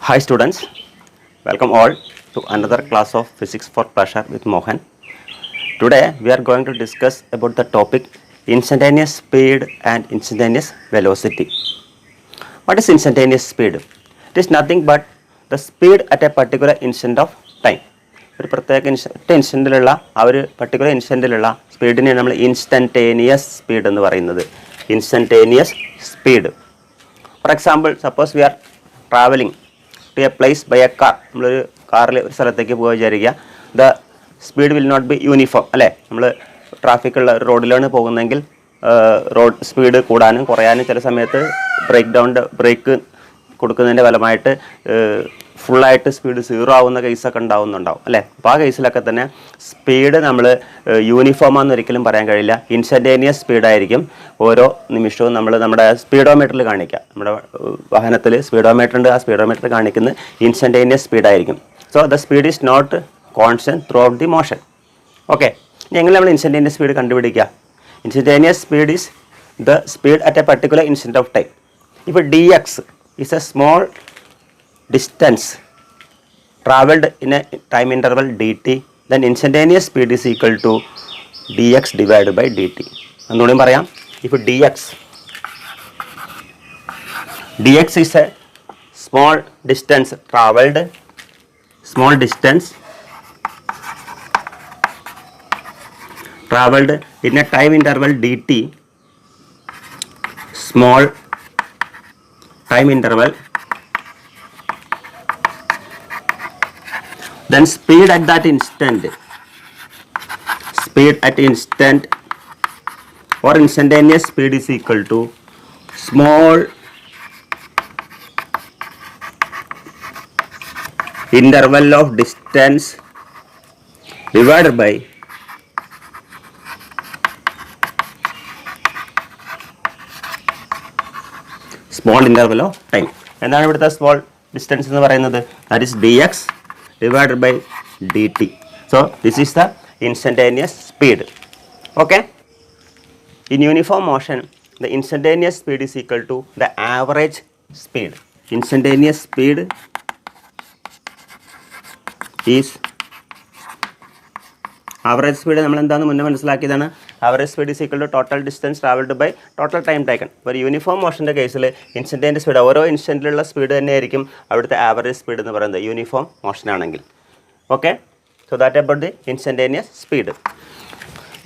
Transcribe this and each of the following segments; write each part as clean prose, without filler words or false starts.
Hi students, welcome all to another class of Physics for Pleasure with Mohan. Today we are going to discuss about the topic instantaneous speed and instantaneous velocity. What is instantaneous speed? It is nothing but the speed at a particular instant of time. ഒരു പ്രത്യേക ഇൻസ്റ്റൻറ്റിലുള്ള ഒരു particular ഇൻസ്റ്റൻറ്റിലുള്ള സ്പീഡിനെയാണ് നമ്മൾ instantaneous speed എന്ന് പറയുന്നത്. Instantaneous speed. For example, suppose we are travelling to a place by a car. നമ്മളൊരു കാറിൽ ഒരു സ്ഥലത്തേക്ക് പോയി വിചാരിക്കുക. The speed will not be uniform അല്ലേ. നമ്മൾ ട്രാഫിക്കുള്ള ഒരു റോഡിലാണ് പോകുന്നതെങ്കിൽ റോഡ് സ്പീഡ് കൂടാനും കുറയാനും ചില സമയത്ത് ബ്രേക്ക് കൊടുക്കുന്നതിൻ്റെ ഫലമായിട്ട് ഫുള്ളായിട്ട് സ്പീഡ് 0 ആവുന്ന കേസൊക്കെ ഉണ്ടാവും അല്ലേ. അപ്പോൾ ആ കേസിലൊക്കെ തന്നെ സ്പീഡ് നമ്മൾ യൂണിഫോമാണെന്ന് ഒരിക്കലും പറയാൻ കഴിയില്ല. ഇൻസ്റ്റൻറ്റേനിയസ് സ്പീഡായിരിക്കും ഓരോ നിമിഷവും നമ്മൾ നമ്മുടെ സ്പീഡോമീറ്ററിൽ കാണിക്കുക. നമ്മുടെ വാഹനത്തിൽ സ്പീഡോമീറ്റർ ഉണ്ട്, ആ സ്പീഡോമീറ്റർ കാണിക്കുന്നത് ഇൻസ്റ്റൻറ്റേനിയസ് സ്പീഡായിരിക്കും. So the speed is not constant throughout the motion. Okay, ഇനി എങ്ങനെ നമ്മൾ ഇൻസ്റ്റൻറ്റേനിയസ് സ്പീഡ് കണ്ടുപിടിക്കുക? Instantaneous speed is the speed at a particular instant of time. ഇപ്പോൾ dx is a small distance traveled in a time interval dt, then instantaneous speed is equal to dx divided by dt. ഒന്നുകൂടി പറയാം. ഇപ്പോൾ dx is a small distance traveled in a time interval dt, small time interval, then speed at that instant or instantaneous speed is equal to small interval of distance divided by small interval of time. എന്താണ് ഇവിടുത്തെ small distance എന്ന് പറയുന്നത്? That is dx divided by dt. So this is the instantaneous speed. Okay, in uniform motion the instantaneous speed is equal to the average speed. Instantaneous speed is average speed. നമ്മൾ എന്താണെന്ന് മുന്നേ മനസ്സിലാക്കിയതാണ്. Average speed is equal to total distance travelled by total time taken. ഒരു uniform മോഷൻ്റെ കേസിൽ instantaneous speed ഓരോ ഇൻസ്റ്റൻറ്റിലുള്ള speed തന്നെയായിരിക്കും അവിടുത്തെ ആവറേജ് സ്പീഡ് എന്ന് പറയുന്നത് യൂണിഫോം മോഷനാണെങ്കിൽ. Okay, so that about the instantaneous speed.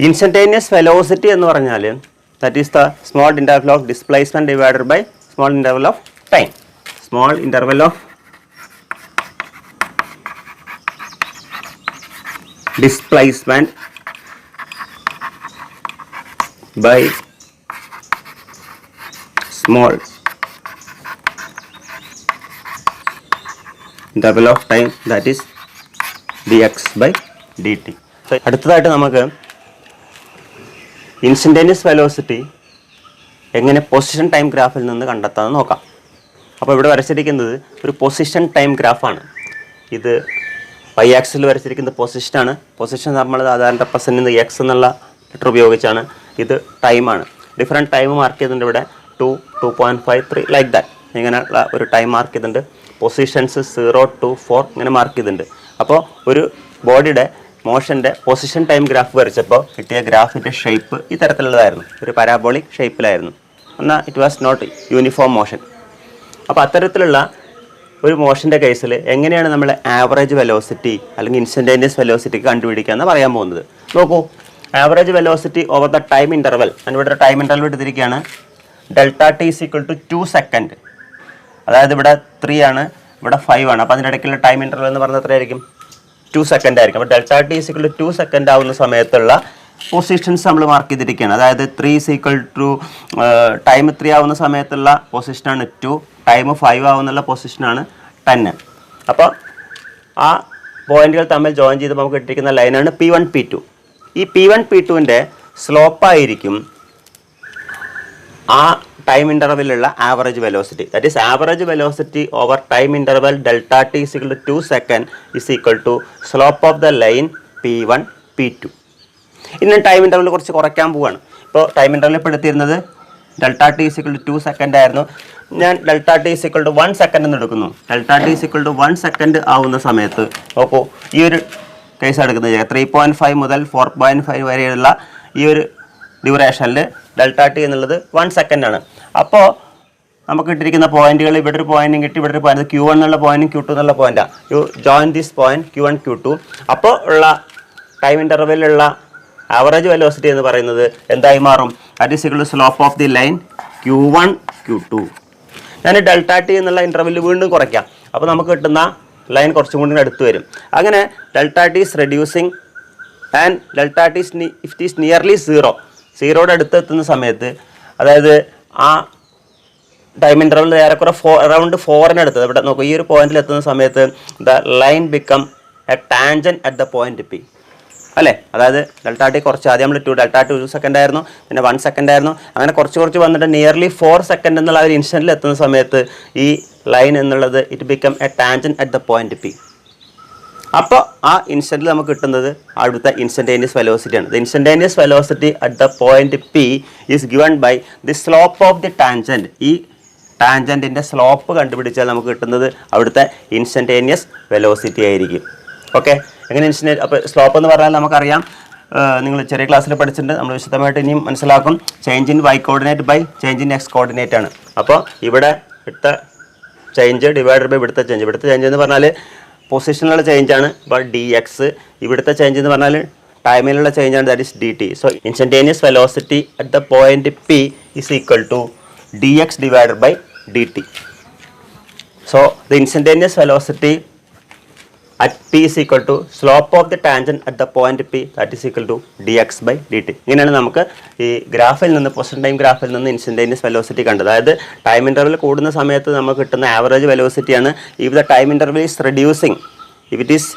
Instantaneous velocity എന്ന് പറഞ്ഞാൽ that is the small interval of displacement divided by small interval of time. Small interval of displacement by small interval of time, that is dx by dt. So അടുത്തതായിട്ട് നമുക്ക് instantaneous velocity എങ്ങനെ position time ഗ്രാഫിൽ നിന്ന് കണ്ടെത്താമെന്ന് നോക്കാം. അപ്പോൾ ഇവിടെ വരച്ചിരിക്കുന്നത് ഒരു പൊസിഷൻ ടൈം ഗ്രാഫാണ്. ഇത് y ആക്സിൽ വരച്ചിരിക്കുന്ന പൊസിഷനാണ്. പൊസിഷൻ നമ്മൾ സാധാരണ റെപ്രസെൻ്റ് ചെയ്യുന്നത് x എന്നുള്ള ലെറ്റർ ഉപയോഗിച്ചാണ്. ഇത് ടൈമാണ്. ഡിഫറെൻറ്റ് ടൈം മാർക്ക് ചെയ്തിട്ടുണ്ട് ഇവിടെ 2, 2.5, 3 ലൈക്ക് ദാറ്റ് ഇങ്ങനെയുള്ള ഒരു ടൈം മാർക്ക് ചെയ്തിട്ടുണ്ട്. പൊസിഷൻസ് 0 to 4 ഇങ്ങനെ മാർക്ക് ചെയ്തിട്ടുണ്ട്. അപ്പോൾ ഒരു ബോഡിയുടെ മോഷൻ്റെ പൊസിഷൻ ടൈം ഗ്രാഫ് വരച്ചപ്പോൾ കിട്ടിയ ഗ്രാഫിൻ്റെ ഷേപ്പ് ഈ തരത്തിലുള്ളതായിരുന്നു. ഒരു പാരാബോളിക് ഷേപ്പിലായിരുന്നു. എന്നാൽ it was not uniform motion. അപ്പോൾ അത്തരത്തിലുള്ള ഒരു മോഷൻ്റെ കേസിൽ എങ്ങനെയാണ് നമ്മൾ ആവറേജ് വെലോസിറ്റി അല്ലെങ്കിൽ ഇൻസ്റ്റൻറ്റേനിയസ് വെലോസിറ്റി കണ്ടുപിടിക്കുക എന്ന് പറയാൻ പോകുന്നത്. നോക്കൂ, average velocity over the time interval. അതിവിടെ ടൈം ഇൻ്റർവൽ എടുത്തിരിക്കുകയാണ്. Delta T is equal to 2 second. അതായത് ഇവിടെ 3 ആണ്, ഇവിടെ 5 ആണ്. അപ്പോൾ അതിൻ്റെ ഇടയ്ക്കുള്ള ടൈം ഇൻ്റർവൽ എന്ന് പറഞ്ഞാൽ എത്രയായിരിക്കും? 2 സെക്കൻഡ് ആയിരിക്കും. അപ്പോൾ delta T is equal to 2 second ആവുന്ന സമയത്തുള്ള പൊസിഷൻസ് നമ്മൾ മാർക്ക് ചെയ്തിരിക്കുകയാണ്. അതായത് 3 ഈസ് ഈക്വൽ ടു ടൈം 3 ആവുന്ന സമയത്തുള്ള പൊസിഷനാണ് 2, ടൈം 5 ആവുന്നുള്ള പൊസിഷനാണ് 10. അപ്പോൾ ആ പോയിന്റുകൾ തമ്മിൽ ജോയിൻ ചെയ്ത് നമുക്ക് കിട്ടിയിരിക്കുന്ന ലൈനാണ് P1 P2. ഈ P1 P2ൻ്റെ സ്ലോപ്പായിരിക്കും ആ ടൈം ഇൻ്റർവെല്ലുള്ള average velocity. That is average velocity over time interval delta T is equal to 2 second is equal to slope of the line P1 P2. ഇന്ന് ടൈം ഇൻ്റർവെൽ കുറച്ച് കുറയ്ക്കാൻ പോവുകയാണ്. ഇപ്പോൾ ടൈം ഇൻ്റർവെൽ ഇപ്പോൾ എടുത്തിരുന്നത് delta T is equal to 2 second ആയിരുന്നു. ഞാൻ delta T is equal to 1 second എന്ന് എടുക്കുന്നു. Delta T is equal to 1 second ആവുന്ന സമയത്ത് നോക്കൂ, ഈ ഒരു കേസ് എടുക്കുന്നത് 3.5 മുതൽ 4.5 വരെയുള്ള ഈ ഒരു ഡ്യൂറേഷനിൽ ഡെൽറ്റ ടി എന്നുള്ളത് 1 സെക്കൻഡാണ്. അപ്പോൾ നമുക്ക് കിട്ടിയിരിക്കുന്ന പോയിന്റുകൾ ഇവിടെ ഒരു പോയിന്റും കിട്ടി, ഇവിടെ ഒരു പോയിന്റ് Q1 എന്നുള്ള പോയിന്റും Q2 എന്നുള്ള പോയിന്റാണ്. You join this point Q1 Q2. അപ്പോൾ ഉള്ള ടൈം ഇൻ്റർവെല്ലുള്ള ആവറേജ് വെലോസിറ്റി എന്ന് പറയുന്നത് എന്തായി മാറും? That is equal to slope of the line Q1 Q2. ഞാൻ ഡെൽറ്റ ടി എന്നുള്ള ഇൻ്റർവെല്ല് വീണ്ടും കുറയ്ക്കാം. അപ്പോൾ നമുക്ക് കിട്ടുന്ന ലൈൻ കുറച്ചും കൂടി അടുത്ത് വരും. അങ്ങനെ delta T is reducing and delta t if it is nearly സീറോയുടെ അടുത്ത് എത്തുന്ന സമയത്ത്, അതായത് ആ ടൈം ഇൻ്റർവെൽ ഏറെക്കുറെ അറൗണ്ട് 4 അടുത്തത് ഇവിടെ നോക്കൂ, ഈ ഒരു പോയിന്റിൽ എത്തുന്ന സമയത്ത് the line become a tangent at the point P അല്ലേ. അതായത് ഡെൽറ്റ ടി കുറച്ച് ആദ്യം നമ്മൾ ഡെൽറ്റ 2 സെക്കൻഡ് ആയിരുന്നു, പിന്നെ 1 സെക്കൻഡ് ആയിരുന്നു, അങ്ങനെ കുറച്ച് വന്നിട്ട് നിയർലി 4 സെക്കൻഡ് എന്നുള്ള ഒരു ഇൻസ്റ്റൻറ്റിൽ എത്തുന്ന സമയത്ത് ഈ ലൈൻ എന്നുള്ളത് it become a tangent at the point p. അപ്പോൾ ആ ഇൻസ്റ്റൻറ്റിൽ നമുക്ക് കിട്ടുന്നത് അവിടുത്തെ ഇൻസ്റ്റൻറ്റേനിയസ് വെലോസിറ്റിയാണ്. The instantaneous velocity at the point p is given by the slope of the tangent. ഈ ടാൻജൻറ്റിൻ്റെ സ്ലോപ്പ് കണ്ടുപിടിച്ചാൽ നമുക്ക് കിട്ടുന്നത് അവിടുത്തെ ഇൻസ്റ്റൻറ്റേനിയസ് വെലോസിറ്റി ആയിരിക്കും. ഓക്കെ, എങ്ങനെ അപ്പോൾ സ്ലോപ്പ് എന്ന് പറഞ്ഞാൽ നമുക്കറിയാം, നിങ്ങൾ ചെറിയ ക്ലാസ്സിൽ പഠിച്ചിട്ടുണ്ട്, നമ്മൾ വിശദമായിട്ട് ഇനിയും മനസ്സിലാക്കും. Change in Y coordinate by change in X coordinate ആണ്. അപ്പോൾ ഇവിടെ ഇവിടുത്തെ ചേഞ്ച് ഡിവൈഡഡ് ബൈ ഇവിടുത്തെ ചേഞ്ച് എന്ന് പറഞ്ഞാൽ പൊസിഷനിലുള്ള ചേഞ്ചാണ്. അപ്പോൾ ഡി എക്സ്, ഇവിടുത്തെ ചേഞ്ച് എന്ന് പറഞ്ഞാൽ ടൈമിലുള്ള ചേഞ്ചാണ്, that is d t. So instantaneous velocity at the point p is equal to d x divided by D t. So the instantaneous velocity at p is equal to slope of the tangent at the point p, that is equal to dx by dt. ഇങ്ങനെയാണ് നമുക്ക് ഈ ഗ്രാഫിൽ നിന്ന്, position time ഗ്രാഫിൽ നിന്ന് instantaneous velocity കണ്ടത്. അതായത് time interval കൂടുന്ന സമയത്ത് നമുക്ക് കിട്ടുന്ന ആവറേജ് വെലോസിറ്റിയാണ്. If the time interval is reducing, if it is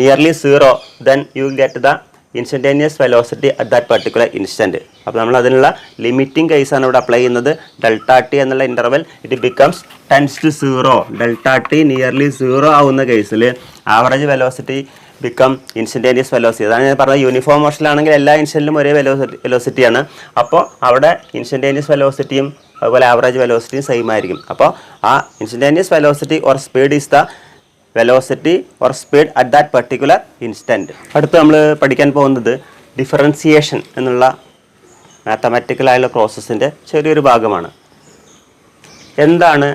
nearly 0, then you will get the instantaneous velocity at that particular instant. അപ്പോൾ നമ്മൾ അതിനുള്ള ലിമിറ്റിംഗ് കേസാണ് ഇവിടെ അപ്ലൈ ചെയ്യുന്നത്. ഡെൽറ്റ ടി എന്നുള്ള interval it becomes tends to 0. Delta T nearly 0 ആവുന്ന കേസിൽ average velocity become instantaneous velocity. അതാണ് ഞാൻ പറഞ്ഞത്, യൂണിഫോം മോഷനിലാണെങ്കിൽ എല്ലാ ഇൻസ്റ്റൻറ്റിലും ഒരേ വെലോസിറ്റിയാണ്. അപ്പോൾ അവിടെ ഇൻസ്റ്റൻറ്റേനിയസ് വെലോസിറ്റിയും അതുപോലെ ആവറേജ് വെലോസിറ്റിയും സെയിം ആയിരിക്കും. അപ്പോൾ ആ instantaneous velocity or speed is the velocity or speed at that particular instant. അടുത്ത് നമ്മൾ പഠിക്കാൻ പോകുന്നത് ഡിഫറൻസിയേഷൻ എന്നുള്ള മാത്തമാറ്റിക്കലായുള്ള പ്രോസസ്സിൻ്റെ ചെറിയൊരു ഭാഗമാണ്. എന്താണ്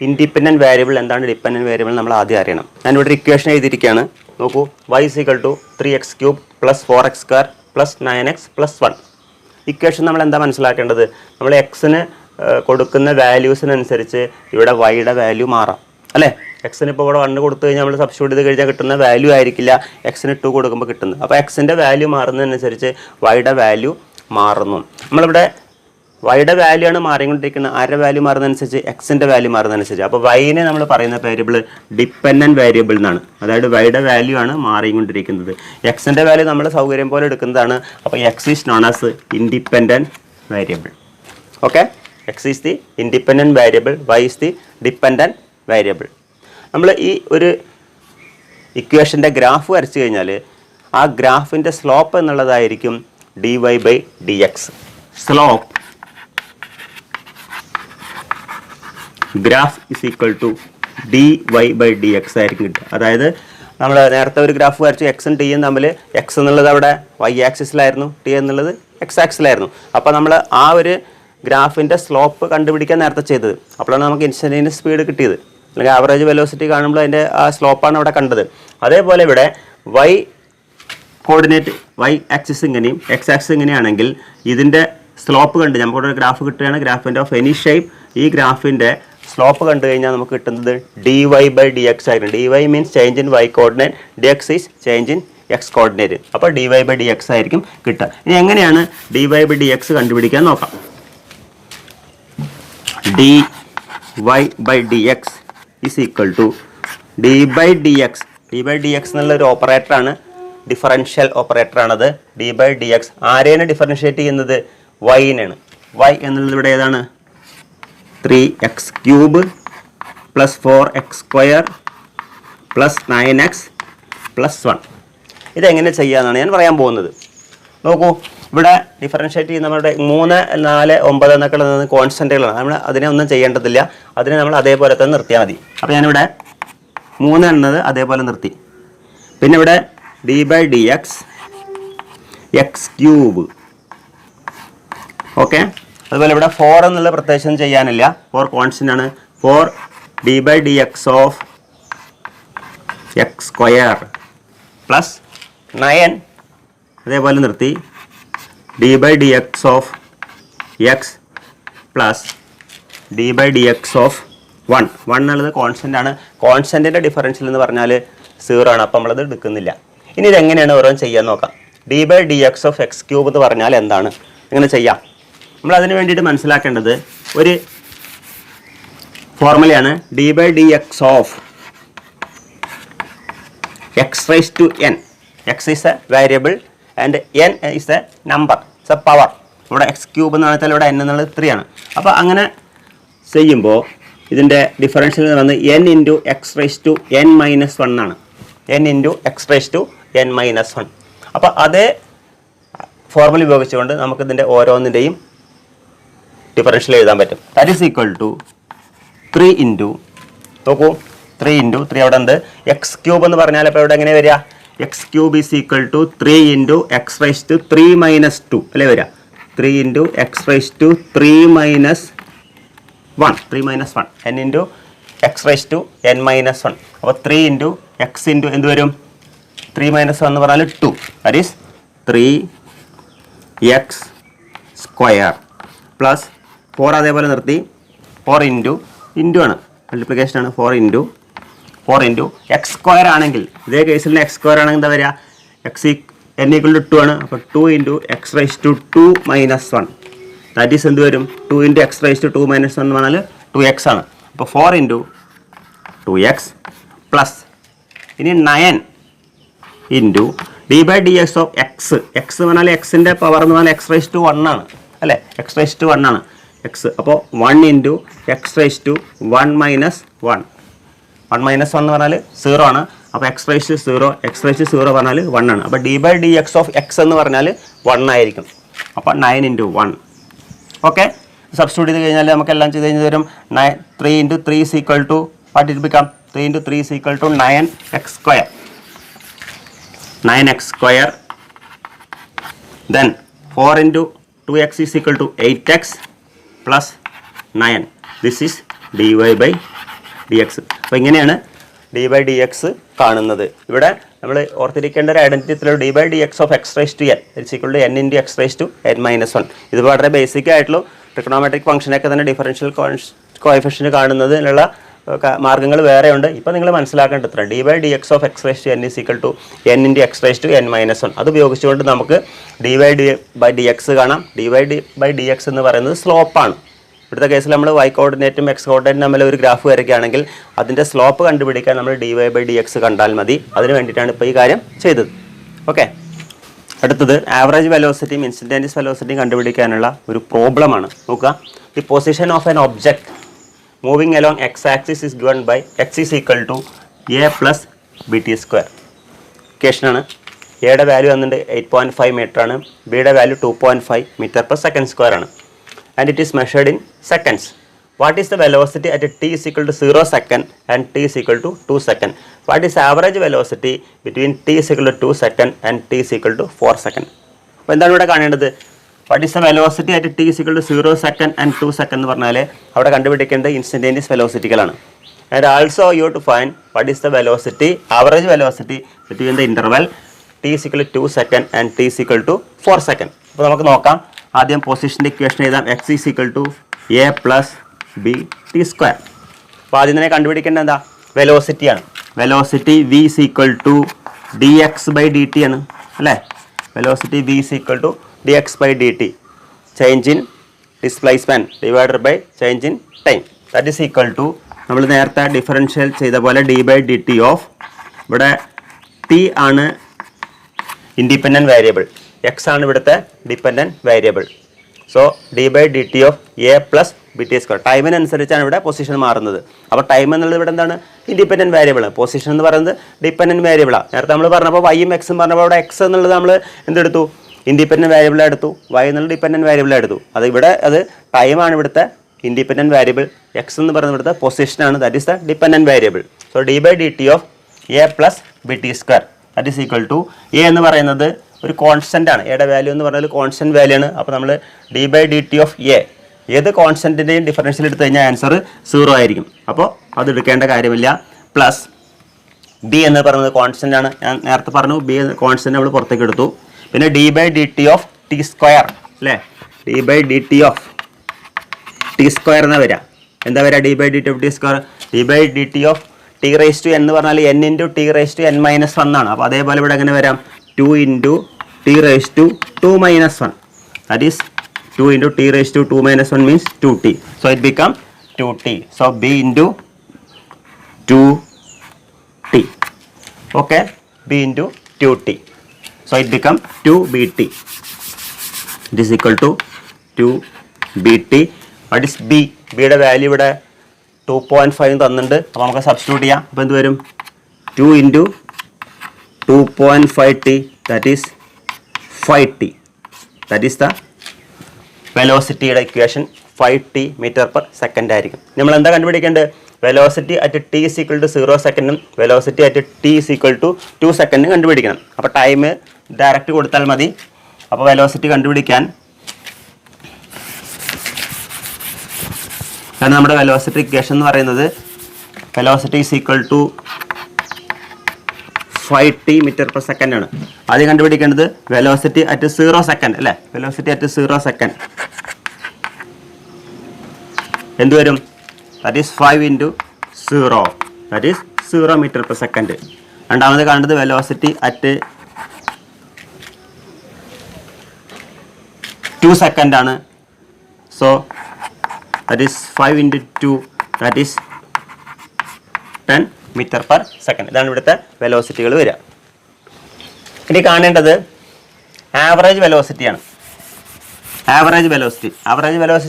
ഇൻഡിപെൻഡൻറ്റ് വേരിയബിൾ, എന്താണ് ഡിപ്പെൻഡൻറ്റ് വേരിയബിൾ നമ്മൾ ആദ്യം അറിയണം. ഞാനിവിടെ ഇക്വേഷൻ എഴുതിയിരിക്കുകയാണ്. നോക്കൂ, y = 3x³ + 4x² + 9x + 1. Equation നമ്മൾ എന്താ മനസ്സിലാക്കേണ്ടത്? നമ്മൾ എക്സിന് കൊടുക്കുന്ന വാല്യൂസിനനുസരിച്ച് ഇവിടെ വൈയുടെ വാല്യൂ മാറാം അല്ലേ. എക്സിന് ഇപ്പോൾ ഇവിടെ 1 കൊടുത്തു കഴിഞ്ഞാൽ നമ്മൾ സബ്സ്റ്റിറ്റ്യൂട്ട് ചെയ്ത് കഴിഞ്ഞാൽ കിട്ടുന്ന വാല്യൂ ആയിരിക്കില്ല എക്സിന് 2 കൊടുക്കുമ്പോൾ കിട്ടുന്നത്. അപ്പോൾ എക്സിൻ്റെ വാല്യൂ മാറുന്നതിനനുസരിച്ച് വൈയുടെ വാല്യൂ മാറുന്നു. നമ്മളിവിടെ വൈയുടെ വാല്യൂ ആണ് മാറിക്കൊണ്ടിരിക്കുന്നത്. ആരുടെ വാല്യൂ മാറുന്നതനുസരിച്ച്? എക്സിൻ്റെ വാല്യൂ മാറുന്നതനുസരിച്ച്. അപ്പോൾ വൈനെ നമ്മൾ പറയുന്ന വേരിയബിൾ ഡിപ്പെൻഡൻറ്റ് വേരിയബിൾ എന്നാണ്. അതായത് വൈയുടെ വാല്യൂ ആണ് മാറിക്കൊണ്ടിരിക്കുന്നത്. എക്സിൻ്റെ വാല്യൂ നമ്മൾ സൗകര്യം പോലെ എടുക്കുന്നതാണ്. അപ്പോൾ X is known as independent variable. Okay, X is the independent variable, Y is the dependent variable. നമ്മൾ ഈ ഒരു ഇക്വേഷൻ്റെ ഗ്രാഫ് വരച്ചു കഴിഞ്ഞാൽ ആ ഗ്രാഫിൻ്റെ സ്ലോപ്പ് എന്നുള്ളതായിരിക്കും dy/dx. Slope graph is equal to dy/dx ആയിരിക്കും കിട്ടുക. അതായത് നമ്മൾ നേരത്തെ ഒരു ഗ്രാഫ് വരച്ചു, എക്സും ടിയും തമ്മിൽ എക്സ് എന്നുള്ളത് അവിടെ y ആക്സിസിലായിരുന്നു, ടി എന്നുള്ളത് x ആക്സിസിലായിരുന്നു. അപ്പോൾ നമ്മൾ ആ ഒരു ഗ്രാഫിൻ്റെ സ്ലോപ്പ് കണ്ടുപിടിക്കാൻ നേരത്തെ ചെയ്തത്. അപ്പോഴാണ് നമുക്ക് ഇൻസ്റ്റൻറ്റേനിയസ് സ്പീഡ് കിട്ടിയത്, അല്ലെങ്കിൽ ആവറേജ് വെലോസിറ്റി കാണുമ്പോൾ അതിൻ്റെ ആ സ്ലോപ്പാണ് ഇവിടെ കണ്ടത്. അതേപോലെ ഇവിടെ വൈ കോർഡിനേറ്റ്, വൈ ആക്സിസ് ഇങ്ങനെയും എക്സ് ആക്സിസ് ഇങ്ങനെയാണെങ്കിൽ ഇതിൻ്റെ സ്ലോപ്പ് കണ്ട് നമുക്കിവിടെ ഒരു ഗ്രാഫ് കിട്ടുകയാണ്, ഗ്രാഫിൻ്റെ ഓഫ് എനി ഷേപ്പ്. ഈ ഗ്രാഫിൻ്റെ സ്ലോപ്പ് കണ്ടു കഴിഞ്ഞാൽ നമുക്ക് കിട്ടുന്നത് dy/dx ആയിരിക്കും. dy means change in Y coordinate, dx is change in X coordinate. അപ്പോൾ dy/dx ആയിരിക്കും കിട്ടുക. ഇനി എങ്ങനെയാണ് dy/dx കണ്ടുപിടിക്കാൻ നോക്കാം. dy/dx is equal to d/dx. d/dx എന്നുള്ളൊരു ഓപ്പറേറ്ററാണ്, ഡിഫറൻഷ്യൽ ഓപ്പറേറ്ററാണത്. d/dx ആരെയാണ് ഡിഫറൻഷ്യേറ്റ് ചെയ്യുന്നത്? വൈനാണ്. y എന്നുള്ളത് ഇവിടെ ഏതാണ്? 3x³ + 4x² + 9x + 1. ഇതെങ്ങനെ ചെയ്യാമെന്നാണ് ഞാൻ പറയാൻ പോകുന്നത്. നോക്കൂ, ഇവിടെ ഡിഫറൻഷ്യേറ്റ് ചെയ്യുന്ന നമ്മുടെ 3, 4, 9 എന്നൊക്കെ ഉള്ളത് കോൺസ്റ്റൻറ്റുകളാണ്. നമ്മൾ അതിനെ ഒന്നും ചെയ്യേണ്ടതില്ല, അതിനെ നമ്മൾ അതേപോലെ തന്നെ നിർത്തിയാൽ മതി. അപ്പോൾ ഞാനിവിടെ 3 എന്നത് അതേപോലെ നിർത്തി. പിന്നെ ഇവിടെ d/dx x³ ഓക്കെ. അതുപോലെ ഇവിടെ 4 എന്നുള്ള പ്രത്യേകം ചെയ്യാനില്ല, 4 കോൺസ്റ്റൻ്റ് ആണ്. 4 d/dx ഓഫ് x² പ്ലസ് 9 അതേപോലെ നിർത്തി d/dx of x plus d/dx of 1 എന്നുള്ളത് കോൺസ്റ്റൻ്റ് ആണ്. കോൺസ്റ്റൻറ്റിൻ്റെ ഡിഫറൻഷ്യൽ എന്ന് പറഞ്ഞാൽ 0 ആണ്, അപ്പോൾ നമ്മളത് എടുക്കുന്നില്ല. ഇനി ഇതെങ്ങനെയാണ് ഓരോന്ന് ചെയ്യാൻ നോക്കാം. d/dx ഓഫ് x³ എന്ന് പറഞ്ഞാൽ എന്താണ്, എങ്ങനെ ചെയ്യാം? നമ്മൾ അതിന് വേണ്ടിയിട്ട് മനസ്സിലാക്കേണ്ടത് ഒരു ഫോർമുലയാണ്. d/dx of x⁻n. x is a variable and n is a number, it's a power. ഇവിടെ x³ എന്ന് പറഞ്ഞാൽ ഇവിടെ n എന്നുള്ളത് 3 ആണ്. അപ്പോൾ അങ്ങനെ ചെയ്യുമ്പോൾ ഇതിൻ്റെ ഡിഫറൻഷ്യൽ എന്ന് പറയുന്നത് n ഇൻറ്റു x⁻n-1 ആണ്. n into x⁻n-1. അപ്പോൾ അതേ ഫോർമുല ഉപയോഗിച്ചുകൊണ്ട് നമുക്കിതിൻ്റെ ഓരോന്നിൻ്റെയും ഡിഫറൻഷ്യൽ എഴുതാൻ പറ്റും. That is equal to 3 into നോക്കൂ 3 ഇൻറ്റു 3 അവിടെ ഉണ്ട് x³ എന്ന് പറഞ്ഞാൽ അപ്പോൾ ഇവിടെ എങ്ങനെ വരിക? x³ is equal to 3 into x⁻3-2 അല്ലേ വരിക? 3 into x⁻3-1 n into x⁻n-1. അപ്പോൾ 3 ഇൻറ്റു x ഇൻറ്റു എന്ത് വരും? 3-1 എന്ന് പറഞ്ഞാൽ 2, ദാറ്റ് ഈസ് 3x² പ്ലസ് 4 അതേപോലെ നിർത്തി 4 ഇൻറ്റു ആണ്, മൾട്ടിപ്ലിക്കേഷൻ ആണ്. 4 ഇൻറ്റു x² ആണെങ്കിൽ ഇതേ കേസിൽ x² ആണെങ്കിൽ എന്താ വരിക? n=2 ആണ്. അപ്പോൾ 2 ഇൻറ്റു x⁻2-1 ദാറ്റ് ഈസ് എന്ത് വരും? 2 ഇൻറ്റു x⁻2-1 എന്ന് പറഞ്ഞാൽ 2x ആണ്. അപ്പോൾ 4 ഇൻറ്റു 2x പ്ലസ് ഇനി 9 into d/dx of x. x എന്ന് പറഞ്ഞാൽ എക്സിൻ്റെ പവർ എന്ന് പറഞ്ഞാൽ x⁻1 ആണ് അല്ലേ? x⁻1 ആണ് x. അപ്പോൾ 1 ഇൻറ്റു x⁻1-1 എന്ന് പറഞ്ഞാൽ 0 ആണ്. അപ്പോൾ x⁻0 പറഞ്ഞാൽ 1 ആണ്. അപ്പോൾ d/dx ഓഫ് x എന്ന് പറഞ്ഞാൽ 1 ആയിരിക്കും. അപ്പോൾ 9 ഇൻറ്റു 1 ഓക്കെ. സബ്സ്റ്റിറ്റ്യൂട്ട് ചെയ്ത് കഴിഞ്ഞാൽ നമുക്ക് എല്ലാം ചെയ്ത് കഴിഞ്ഞാൽ തരും 3 into 3 is equal to what it become? 3 into 3 is equal to 9x². 9x². Then 4 into 2x is equal to 8x plus 9. This is dy/dx. അപ്പോൾ ഇങ്ങനെയാണ് d/dx കാണുന്നത്. ഇവിടെ നമ്മൾ ഓർത്തിരിക്കേണ്ട ഒരു identity d/dx of x⁻n it's equal to n into x⁻n-1. ഇത് വളരെ basic ആയിട്ടുള്ള ട്രിഗണോമെട്രിക് ഫംഗ്ഷനൊക്കെ തന്നെ ഡിഫറൻഷ്യൽ കോഎഫിഷ്യന്റ് കാണുന്നതിനുള്ള മാർഗ്ഗങ്ങൾ വേറെയുണ്ട്. ഇപ്പോൾ നിങ്ങൾ മനസ്സിലാക്കേണ്ടത് d/dx of x⁻n is equal to n into x⁻n-1. അത് ഉപയോഗിച്ചുകൊണ്ട് നമുക്ക് dy/dx കാണാം. dy/dx എന്ന് പറയുന്നത് സ്ലോപ്പാണ്. ഇവിടുത്തെ കേസിൽ നമ്മൾ y കോർഡിനേറ്റും x കോർഡിനേറ്റും തമ്മിൽ ഒരു ഗ്രാഫ് വരയ്ക്കുകയാണെങ്കിൽ അതിൻ്റെ സ്ലോപ്പ് കണ്ടുപിടിക്കാൻ നമ്മൾ dy/dx കണ്ടാൽ മതി. അതിന് വേണ്ടിയിട്ടാണ് ഇപ്പോൾ ഈ കാര്യം ചെയ്തത്. ഓക്കെ. അടുത്തത് ആവറേജ് വെലോസിറ്റിയും ഇൻസ്റ്റൻറ്റേനിയസ് വെലോസിറ്റിയും കണ്ടുപിടിക്കാനുള്ള ഒരു പ്രോബ്ലമാണ്. നോക്കുക. The position of an object moving along x-axis is given by x is equal to a plus bt². ഇക്വേഷനാണ്. എയുടെ വാല്യൂ വന്നിട്ട് 8.5 മീറ്റർ ആണ്, ബിയുടെ value 2.5 metre per second square ആണ്. And it is measured in seconds. What is the velocity at t is equal to 0 second and t is equal to 2 second? What is average velocity between t is equal to 2 second and t is equal to 4 second? അപ്പോൾ എന്താണ് ഇവിടെ കാണേണ്ടത്? What is the velocity at t is equal to 0 second and 2 second എന്ന് പറഞ്ഞാൽ അവിടെ കണ്ടുപിടിക്കേണ്ടത് ഇൻസ്റ്റൻറ്റേനിയസ് വെലോസിറ്റികളാണ്. And also you to find what is the velocity average velocity between the interval t is equal to 2 second and t is equal to 4 second. അപ്പോൾ നമുക്ക് നോക്കാം. ആദ്യം പൊസിഷൻ്റെ ഇക്വേഷൻ എഴുതാം. x is equal to a plus bt². അപ്പോൾ ആദ്യം തന്നെ കണ്ടുപിടിക്കേണ്ടത് എന്താ? വെലോസിറ്റിയാണ്. Velocity v is equal to dx/dt ആണ് അല്ലേ? Velocity v is equal to dx/dt. Change in displacement divided by change in time. That is equal to നമ്മൾ നേരത്തെ ഡിഫറൻഷ്യൽ ചെയ്ത പോലെ d/dt ഓഫ് ഇവിടെ t ആണ് ഇൻഡിപെൻഡൻറ്റ് വേരിയബിൾ, x ആണ് ഇവിടുത്തെ dependent variable. So d/dt of a plus bt². ടൈമിനനുസരിച്ചാണ് ഇവിടെ position മാറുന്നത്. അപ്പോൾ ടൈം എന്നുള്ളത് ഇവിടെ എന്താണ്? ഇൻഡിപെൻഡൻറ്റ് വേരിയബിളാണ്. പൊസിഷൻ എന്ന് പറയുന്നത് ഡിപ്പെൻഡൻറ്റ് വേരിയബിളാണ്. നേരത്തെ നമ്മൾ പറഞ്ഞപ്പോൾ y ഉം x ഉം പറഞ്ഞപ്പോൾ അവിടെ x എന്നുള്ളത് നമ്മൾ എന്തെടുത്തു? ഇൻഡിപെൻഡൻറ്റ് വേരിയബിൾ എടുത്തു, y എന്നുള്ള ഡിപെൻഡൻറ്റ് വേരിയബിൾ എടുത്തു. അത് ഇവിടെ അത് ടൈമാണ് ഇവിടുത്തെ ഇൻഡിപെൻഡൻറ്റ് വേരിയബിൾ, എക്സ് എന്ന് പറയുന്നത് ഇവിടുത്തെ പൊസിഷനാണ്, that is the dependent variable. So d/dt of a plus bt² that is equal to a എന്ന് പറയുന്നത് ഒരു കോൺസ്റ്റൻ്റ് ആണ്, എയുടെ വാല്യൂ എന്ന് പറഞ്ഞാൽ കോൺസ്റ്റൻറ്റ് വാല്യൂ ആണ്. അപ്പോൾ നമ്മൾ d/dt ഓഫ് എ ഏത് കോൺസ്റ്റൻറ്റിൻ്റെയും ഡിഫറൻഷ്യൽ എടുത്തു കഴിഞ്ഞാൽ ആൻസർ 0 ആയിരിക്കും. അപ്പോൾ അത് എടുക്കേണ്ട കാര്യമില്ല. പ്ലസ് ബി എന്ന് പറയുന്നത് കോൺസ്റ്റൻ്റ് ആണ്, ഞാൻ നേരത്തെ പറഞ്ഞു ബി കോൺസ്റ്റൻ്റ് നമ്മൾ പുറത്തേക്ക് എടുത്തു. പിന്നെ d/dt ഓഫ് t² അല്ലേ, d/dt ഓഫ് t² എന്നാ വരിക. എന്താ വരിക d/dt of t²? d/dt of t⁻n എന്ന് പറഞ്ഞാൽ n ഇൻറ്റു t⁻n-1 ആണ്. അപ്പോൾ അതേപോലെ ഇവിടെ എങ്ങനെ വരാം, 2 into t⁻2 - 1 that is 2 into t⁻2 - 1 means 2t. So it become 2t. So b into 2t. Okay, b into 2t. So it become 2bt. It is equal to 2bt. What is b? b യുടെ value ഇവിടെ 2.5 തന്നിട്ടുണ്ട്. അപ്പോൾ നമുക്ക് substitute ചെയ്യാം. അപ്പോൾ എന്ത് വരും, 2 into 2.5t that is 5t. That is the വെലോസിറ്റിയുടെ ഇക്വേഷൻ 5t m/s ആയിരിക്കും. നമ്മൾ എന്താ കണ്ടുപിടിക്കേണ്ടത്, വെലോസിറ്റി അറ്റ് t = 0 സെക്കൻഡും വെലോസിറ്റി അറ്റ് t = 2 സെക്കൻഡും കണ്ടുപിടിക്കണം. അപ്പോൾ ടൈം ഡയറക്റ്റ് കൊടുത്താൽ മതി. അപ്പോൾ വെലോസിറ്റി കണ്ടുപിടിക്കാൻ കാരണം നമ്മുടെ വെലോസിറ്റി ഇക്വേഷൻ എന്ന് പറയുന്നത് വെലോസിറ്റി = 5t m/s ആണ്. ആദ്യം കണ്ടുപിടിക്കേണ്ടത് വെലോസിറ്റി അറ്റ് 0 സെക്കൻഡ് അല്ലേ, വെലോസിറ്റി അറ്റ് 0 സെക്കൻഡ് എന്ത് വരും, that is 5 into 0 that is 0 m/s. രണ്ടാമത് കാണുന്നത് വെലോസിറ്റി അറ്റ് 2 സെക്കൻഡ് ആണ്. So that is 5 into 2 that is 10 m/s. ഇതാണ് ഇവിടുത്തെ വെലോസിറ്റികൾ വരിക. ഇനി കാണേണ്ടത് ആവറേജ് വെലോസിറ്റിയാണ്. ആവറേജ് വെലോസിറ്റി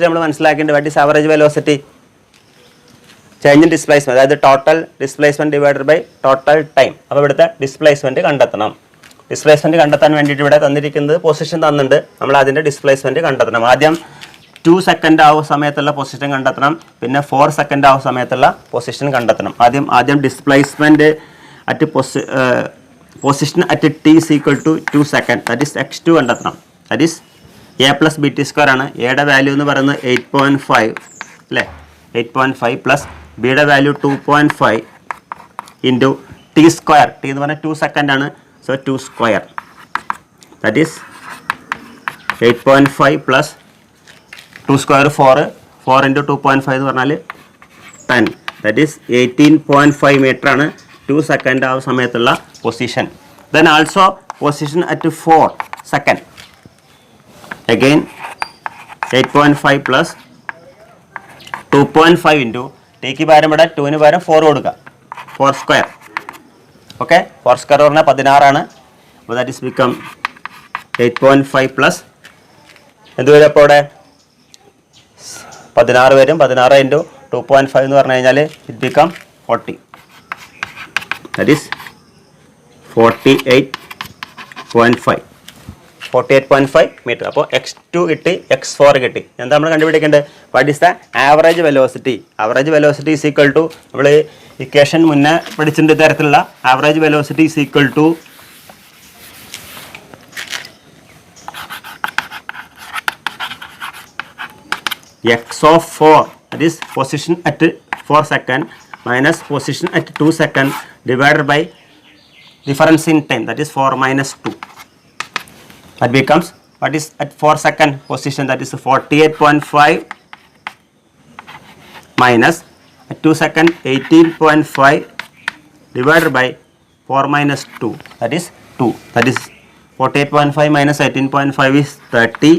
നമ്മൾ മനസ്സിലാക്കേണ്ടത് what is average velocity, change in displacement, അതായത് total displacement divided by total time. അപ്പോൾ ഇവിടുത്തെ ഡിസ്പ്ലേസ്മെന്റ് കണ്ടെത്തണം. ഡിസ്പ്ലേസ്മെന്റ് കണ്ടെത്താൻ വേണ്ടിയിട്ട് ഇവിടെ തന്നിരിക്കുന്നത് പൊസിഷൻ തന്നിട്ടുണ്ട്, നമ്മൾ അതിൻ്റെ ഡിസ്പ്ലേസ്മെന്റ് കണ്ടെത്തണം. ആദ്യം 2 സെക്കൻഡ് ആവുന്ന സമയത്തുള്ള പൊസിഷൻ കണ്ടെത്തണം, പിന്നെ 4 സെക്കൻഡ് ആവുന്ന സമയത്തുള്ള പൊസിഷൻ കണ്ടെത്തണം. ആദ്യം displacement at position at t = 2 second that is x2 കണ്ടെത്തണം. That is A plus bt² ആണ്. എയുടെ വാല്യൂ എന്ന് പറയുന്നത് 8.5 അല്ലേ, 8.5 പ്ലസ് ബിയുടെ വാല്യൂ 2.5 ഇൻറ്റു t². t എന്ന് പറഞ്ഞാൽ 2 സെക്കൻഡ് ആണ്. So 2² that is 8.5 plus 2² 4 into 2.5 എന്ന് പറഞ്ഞാൽ 10 ദാറ്റ് ഈസ് 18.5 മീറ്റർ ആണ് 2 സെക്കൻഡ് ആ സമയത്തുള്ള position. Then also position at 4 second again 8.5 plus 2.5 into tick പകരം ഇവിടെ 2ന് പകരം 4 കൊടുക്കുക, 4². ഓക്കെ, 4² പറഞ്ഞാൽ 16 ആണ്. അപ്പോൾ ദാറ്റ് ഈസ് ബിക്കം 8.5 പ്ലസ് എന്ത് വരും, അപ്പോൾ ഇവിടെ 16 വരും. 16 ഇൻറ്റു 2.5 എന്ന് പറഞ്ഞു കഴിഞ്ഞാൽ it become 40 that is 48.5 metre. അപ്പോൾ x2 കിട്ടി, x4 കിട്ടി. എന്താ നമ്മൾ കണ്ടുപിടിക്കേണ്ടത്, what is the average velocity. Average velocity is equal to, നമ്മൾ ഇക്വേഷൻ മുന്നേ പഠിച്ചിട്ടുണ്ട് തരത്തിലുള്ള average velocity is equal to x of 4 that is position at 4 second minus position at 2 second divided by difference in time that is 4 minus 2. That becomes what is at 4 second position, that is 48.5 minus at 2 second 18.5 divided by 4 minus 2 that is 2. That is 48.5 minus 18.5 is 30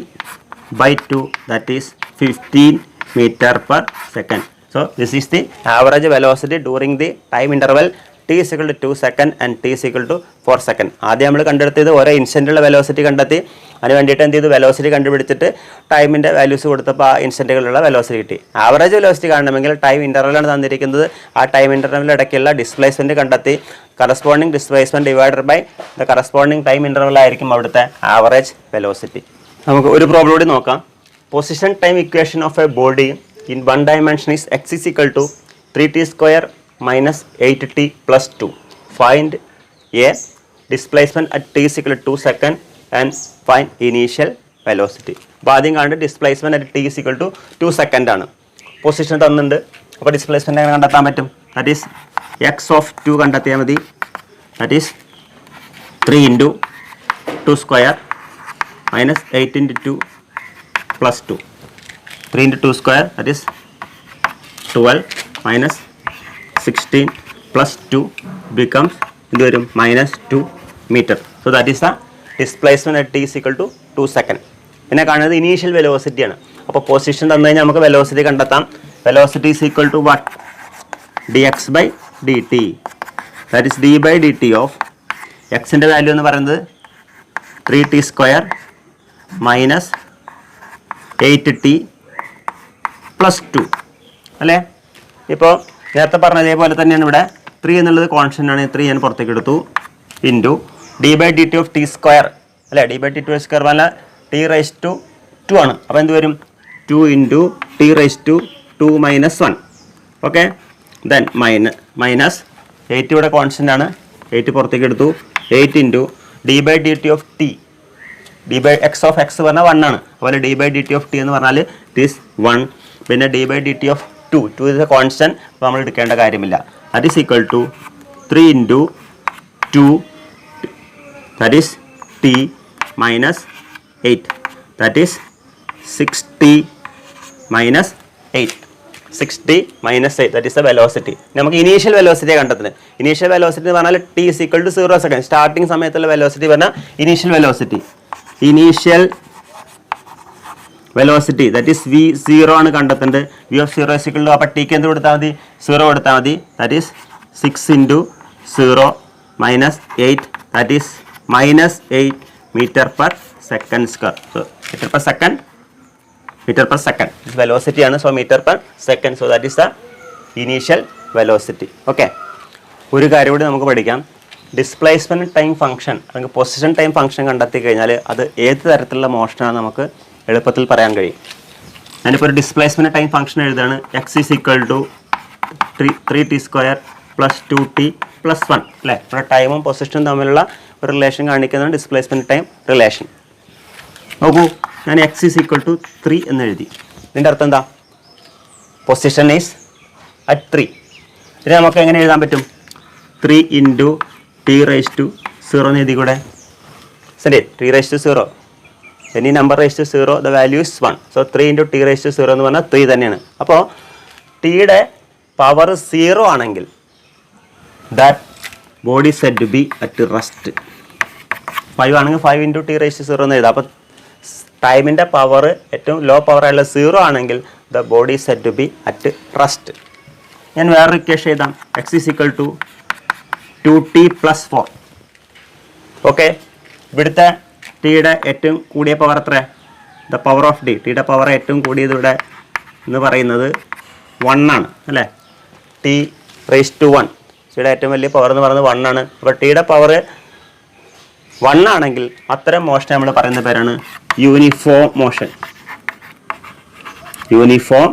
by 2 that is 15 meter per second. So this is the average velocity during the time interval t is equal to 2 second and t is equal to 4 second. ആദ്യം നമ്മൾ കണ്ടെടുത്തത് ഓരോ ഇൻസ്റ്റൻറ്റുള്ള velocity കണ്ടെത്തി, അതിന് വേണ്ടിയിട്ട് എന്ത് ചെയ്തു, velocity കണ്ടുപിടിച്ചിട്ട് ടൈമിൻ്റെ വാല്യൂസ് കൊടുത്തപ്പോൾ ആ ഇൻസ്റ്റൻറ്റുകളുള്ള വെലോസിറ്റി കിട്ടി. ആവറേജ് വെലോസിറ്റി കാണണമെങ്കിൽ ടൈം ഇൻ്റർവലാണ് തന്നിരിക്കുന്നത്, ആ ടൈം ഇൻ്റർവലിൻ്റെ ഇടയ്ക്കുള്ള ഡിസ്പ്ലേസ്മെൻറ്റ് കണ്ടെത്തി corresponding displacement divided by the corresponding time interval ആയിരിക്കും അവിടുത്തെ ആവറേജ് വെലോസിറ്റി. നമുക്ക് ഒരു പ്രോബ്ലം കൂടി നോക്കാം. Position time equation of a body in 1 dimension is x is equal to 3t² minus 8t plus 2. Find a displacement at t is equal to 2 seconds and find initial velocity. അപ്പോൾ ആദ്യം കാണുന്നത് displacement at T is equal to 2 seconds ആണ്. Position തന്നിട്ടുണ്ട്. അപ്പോൾ displacement എങ്ങനെ കണ്ടെത്താൻ പറ്റും? That is X of 2 കണ്ടെത്തിയാൽ മതി. That is 3 × 2² minus 8 × 2 plus 2. 3 × 2² that is 12 minus 16 plus 2 becomes എന്ത് വരും? -2 meter. So that is the displacement at t is equal to 2 seconds. പിന്നെ കാണുന്നത് ഇനീഷ്യൽ വെലോസിറ്റി ആണ്. അപ്പോൾ പൊസിഷൻ തന്നു കഴിഞ്ഞാൽ നമുക്ക് വെലോസിറ്റി കണ്ടെത്താം. Velocity is equal to what? dx by dt. that is d by dt of എക്സിൻ്റെ വാല്യൂ എന്ന് പറയുന്നത് 3t² minus 8t plus 2 അല്ലേ? ഇപ്പോൾ നേരത്തെ പറഞ്ഞതേപോലെ തന്നെയാണ് ഇവിടെ 3 എന്നുള്ളത് കോൺസ്റ്റൻ്റ് ആണ്. 3 ഞാൻ പുറത്തേക്ക് എടുത്തു into d by D T of t square അല്ലേ? D by t to square പറഞ്ഞാൽ ടി റൈസ് ടു 2 ആണ്. അപ്പോൾ എന്ത് വരും? 2 × t raise to 2 - 1. Okay, then minus 8 ഇവിടെ കോൺസ്റ്റൻ്റ് ആണ്. 8 പുറത്തേക്ക് എടുത്തു. 8 × d by D T of t. D by x of x പറഞ്ഞാൽ 1 ആണ്. അതുപോലെ d by D T of t എന്ന് പറഞ്ഞാൽ ഇറ്റ് ഈസ് 1. പിന്നെ D by D T of 2 is a constant. അപ്പോൾ നമ്മൾ എടുക്കേണ്ട കാര്യമില്ല. That is equal to 3 × 2 that is T minus 8 that is 60 minus 8. 60 minus 8 that is the velocity. നമുക്ക് initial velocity കണ്ടെത്തുന്നത്. Initial velocity എന്ന് പറഞ്ഞാൽ T is equal to 0 second. Starting സമയത്തുള്ള velocity പറഞ്ഞാൽ initial velocity. Initial velocity that is v0 ആണ് കണ്ടെത്തേണ്ടത്. v of 0 is equal to അപ്പോൾ ടിക്ക് എന്ത് കൊടുത്താൽ മതി? 0 കൊടുത്താൽ മതി. ദാറ്റ് ഈസ് 6 × 0 minus 8 ദാറ്റ് ഈസ് -8 meter per second square. So meter per second velocity ആണ്. So metre per second. So that is the initial velocity. Okay, ഒരു കാര്യം കൂടി നമുക്ക് പഠിക്കാം. ഡിസ്പ്ലേസ്മെൻറ്റ് ടൈം ഫംഗ്ഷൻ അല്ലെങ്കിൽ പൊസിഷൻ ടൈം ഫംഗ്ഷൻ കണ്ടെത്തി കഴിഞ്ഞാൽ അത് ഏത് തരത്തിലുള്ള മോഷനാണ് നമുക്ക് എളുപ്പത്തിൽ പറയാൻ കഴിയും. ഞാനിപ്പോൾ ഒരു ഡിസ്പ്ലേസ്മെൻറ്റ് ടൈം ഫംഗ്ഷൻ എഴുതാണ്. X is equal to 3t² plus 2t plus 1 അല്ലേ? ഇവിടെ ടൈമും പൊസിഷനും തമ്മിലുള്ള ഒരു റിലേഷൻ കാണിക്കുന്നതാണ് ഡിസ്പ്ലേസ്മെൻറ്റ് ടൈം റിലേഷൻ. നോക്കൂ, ഞാൻ എക്സ് ഈസ് ഈക്വൽ ടു 3 എന്ന് എഴുതി. ഇതിൻ്റെ അർത്ഥം എന്താ? Position is at 3. ഇത് നമുക്ക് എങ്ങനെ എഴുതാൻ പറ്റും? 3 × t റൈസ് ടു 0 എന്ന് എഴുതി കൂടെ. ശരി, t raise to 0. Any number raise to 0 the value is 1. So 3 × t raise to 0 എന്ന് പറഞ്ഞാൽ 3 തന്നെയാണ്. അപ്പോൾ ടിയുടെ പവർ 0 ആണെങ്കിൽ that body said to be at rest. 5 ആണെങ്കിൽ 5 × t റൈസ് ടു 0 എന്ന് എഴുതാം. അപ്പോൾ ടൈമിൻ്റെ പവർ ഏറ്റവും ലോ പവർ ആയുള്ള 0 ആണെങ്കിൽ the body said to be at rest. ഞാൻ വേറൊരു ഇക്വേഷൻ എഴുതാം. X is equal to 2t plus 4. Okay, ഇവിടുത്തെ ടിയുടെ ഏറ്റവും കൂടിയ പവർ എത്ര? The power of D. ടിയുടെ പവർ ഏറ്റവും കൂടിയത് ഇവിടെ എന്ന് പറയുന്നത് 1 ആണ് അല്ലേ? T raise to 1. ടിയുടെ ഏറ്റവും വലിയ പവർ എന്ന് പറയുന്നത് 1 ആണ്. അപ്പോൾ ടിയുടെ പവർ 1 ആണെങ്കിൽ അത്തരം മോഷൻ നമ്മൾ പറയുന്ന പേരാണ് uniform motion. Uniform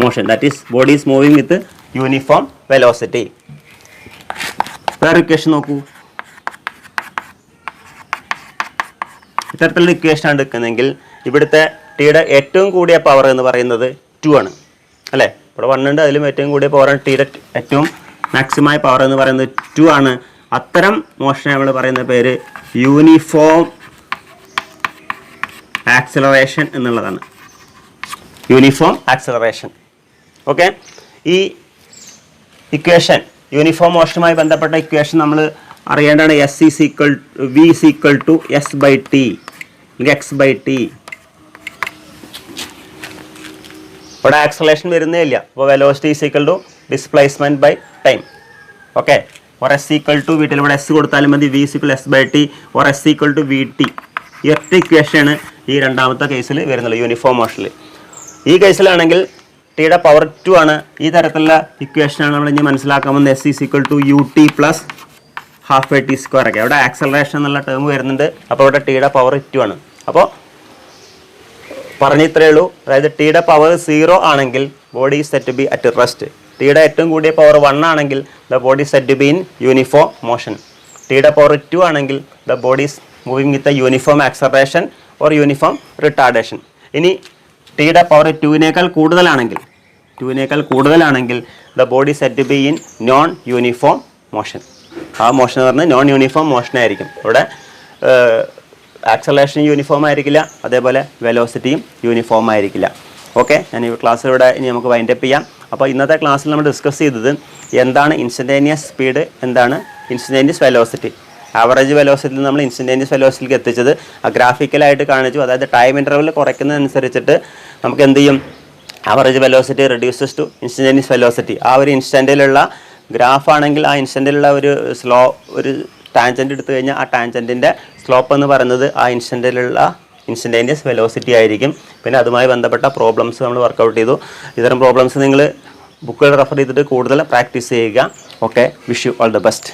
motion that is body is moving with uniform velocity. വേറെ ഇക്വേഷൻ നോക്കൂ. ഇത്തരത്തിലുള്ള ഇക്വേഷനാണ് എടുക്കുന്നതെങ്കിൽ ഇവിടുത്തെ ടിയുടെ ഏറ്റവും കൂടിയ പവർ എന്ന് പറയുന്നത് 2 ആണ് അല്ലേ? ഇവിടെ 1 ഉണ്ട്, അതിലും ഏറ്റവും കൂടിയ പവറാണ്. ടിയുടെ ഏറ്റവും മാക്സിമമായ പവർ എന്ന് പറയുന്നത് 2 ആണ്. അത്തരം മോഷനെ നമ്മൾ പറയുന്ന പേര് യൂണിഫോം ആക്സിലറേഷൻ എന്നുള്ളതാണ്. Uniform acceleration. ഓക്കെ, ഈ ഇക്വേഷൻ യൂണിഫോം മോഷനുമായി ബന്ധപ്പെട്ട ഇക്വേഷൻ നമ്മൾ അറിയേണ്ടതാണ്. v is equal to s by t x by t. ഇവിടെ ആക്സിലറേഷൻ വരുന്നേ ഇല്ല. അപ്പോൾ velocity is equal to displacement by time. Okay, or s equal to വീട്ടിൽ ഇവിടെ s കൊടുത്താലും മതി. v is equal to s by t or s equal to vt. ഈ ഒറ്റ ഇക്വേഷനാണ് ഈ രണ്ടാമത്തെ കേസിൽ വരുന്നുള്ളൂ യൂണിഫോം മോഷനിൽ. ഈ കേസിലാണെങ്കിൽ ടിയുടെ പവർ 2 ആണ്. ഈ തരത്തിലുള്ള ഇക്വേഷനാണ് നമ്മൾ ഇനി മനസ്സിലാക്കാൻ പോകുന്നത്. S is equal to U T plus half A T square ഒക്കെ. അവിടെ ആക്സലറേഷൻ എന്നുള്ള ടേം വരുന്നുണ്ട്. അപ്പോൾ ഇവിടെ ടിയുടെ പവർ 2 ആണ്. അപ്പോൾ പറഞ്ഞിത്രയേ ഉള്ളൂ. അതായത് ടിയുടെ പവർ 0 ആണെങ്കിൽ body is set to be at rest. ടിയുടെ ഏറ്റവും കൂടിയ പവർ 1 ആണെങ്കിൽ the body set to be in uniform motion. ടിയുടെ പവർ 2 ആണെങ്കിൽ the body is moving with a uniform acceleration or uniform retardation. ഇനി ടിയുടെ പവർ 2-നേക്കാൾ കൂടുതലാണെങ്കിൽ the body set to be in non uniform motion. ആ motion എന്ന് പറഞ്ഞാൽ non uniform motion ആയിരിക്കും. ഇവിടെ ആക്സലറേഷൻ യൂണിഫോം ആയിരിക്കില്ല, അതേപോലെ വെലോസിറ്റിയും യൂണിഫോം ആയിരിക്കില്ല. ഓക്കെ, ഞാൻ ഈ ക്ലാസ് ഇവിടെ ഇനി നമുക്ക് വൈൻഡപ്പ് ചെയ്യാം. അപ്പോൾ ഇന്നത്തെ ക്ലാസ്സിൽ നമ്മൾ ഡിസ്കസ് ചെയ്തത് എന്താണ് ഇൻസ്റ്റൻറ്റേനിയസ് സ്പീഡ്, എന്താണ് ഇൻസ്റ്റൻറ്റേനിയസ് വെലോസിറ്റി. ആവറേജ് വെലോസിറ്റിയിൽ നമ്മൾ ഇൻസ്റ്റൻറ്റേനിയസ് വെലോസിറ്റിക്ക് എത്തിച്ചത് ഗ്രാഫിക്കലായിട്ട് കാണിച്ചു. അതായത് ടൈം ഇൻ്റർവൽ കുറയ്ക്കുന്നതനുസരിച്ചിട്ട് നമുക്ക് എന്ത് ചെയ്യും, average velocity reduces to instantaneous velocity. ആ ഒരു ഇൻസ്റ്റൻറ്റിലുള്ള ഗ്രാഫാണെങ്കിൽ ആ ഇൻസ്റ്റൻറ്റിലുള്ള ഒരു ടാൻജൻറ്റ് എടുത്തു കഴിഞ്ഞാൽ ആ ടാൻജൻറ്റിൻ്റെ സ്ലോപ്പ് എന്ന് പറയുന്നത് ആ ഇൻസ്റ്റൻറ്റേനിയസ് വെലോസിറ്റി ആയിരിക്കും. പിന്നെ അതുമായി ബന്ധപ്പെട്ട പ്രോബ്ലംസ് നമ്മൾ വർക്കൗട്ട് ചെയ്തു. ഇത്തരം പ്രോബ്ലംസ് നിങ്ങൾ ബുക്കുകൾ റെഫർ ചെയ്തിട്ട് കൂടുതൽ പ്രാക്ടീസ് ചെയ്യുക. Okay, wish you all the best.